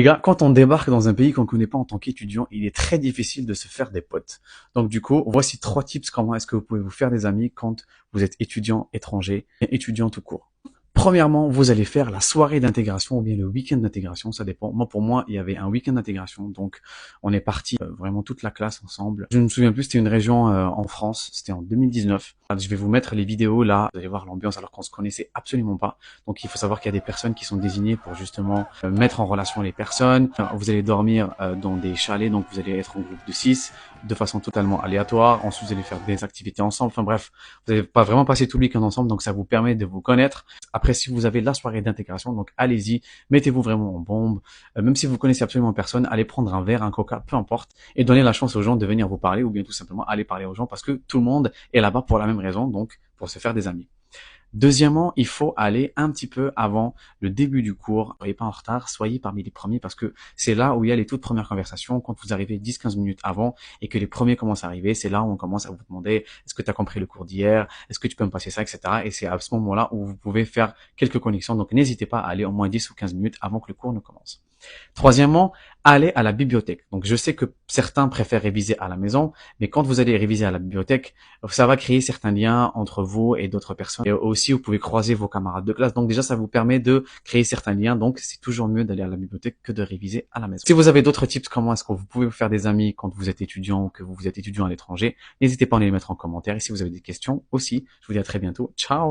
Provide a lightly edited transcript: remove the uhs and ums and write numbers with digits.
Les gars, quand on débarque dans un pays qu'on connaît pas en tant qu'étudiant, il est très difficile de se faire des potes. Donc du coup, voici 3 tips comment est-ce que vous pouvez vous faire des amis quand vous êtes étudiant étranger et étudiant tout court. Premièrement, vous allez faire la soirée d'intégration ou bien le week-end d'intégration, ça dépend. Moi, pour moi, il y avait un week-end d'intégration, donc on est parti vraiment toute la classe ensemble. Je ne me souviens plus, c'était une région en France, c'était en 2019. Je vais vous mettre les vidéos là, vous allez voir l'ambiance alors qu'on se connaissait absolument pas. Donc il faut savoir qu'il y a des personnes qui sont désignées pour justement mettre en relation les personnes. Vous allez dormir dans des chalets, donc vous allez être en groupe de 6 de façon totalement aléatoire. Ensuite, vous allez faire des activités ensemble. Enfin bref, vous n'allez pas vraiment passer tout le week-end ensemble, donc ça vous permet de vous connaître. Après, si vous avez la soirée d'intégration, donc allez-y, mettez-vous vraiment en bombe. Même si vous connaissez absolument personne, allez prendre un verre, un coca, peu importe, et donnez la chance aux gens de venir vous parler, ou bien tout simplement aller parler aux gens parce que tout le monde est là-bas pour la même raison, donc pour se faire des amis. Deuxièmement, il faut aller un petit peu avant le début du cours. Soyez pas en retard, soyez parmi les premiers parce que c'est là où il y a les toutes premières conversations. Quand vous arrivez 10-15 minutes avant et que les premiers commencent à arriver, c'est là où on commence à vous demander est-ce que tu as compris le cours d'hier, est-ce que tu peux me passer ça, etc. Et c'est à ce moment-là où vous pouvez faire quelques connexions. Donc n'hésitez pas à aller au moins 10 ou 15 minutes avant que le cours ne commence. Troisièmement, allez à la bibliothèque. Donc je sais que certains préfèrent réviser à la maison, mais quand vous allez réviser à la bibliothèque, ça va créer certains liens entre vous et d'autres personnes. Et aussi, vous pouvez croiser vos camarades de classe. Donc déjà, ça vous permet de créer certains liens. Donc c'est toujours mieux d'aller à la bibliothèque que de réviser à la maison. Si vous avez d'autres tips, comment est-ce que vous pouvez vous faire des amis quand vous êtes étudiant ou que vous êtes étudiant à l'étranger, n'hésitez pas à les mettre en commentaire. Et si vous avez des questions aussi, je vous dis à très bientôt. Ciao!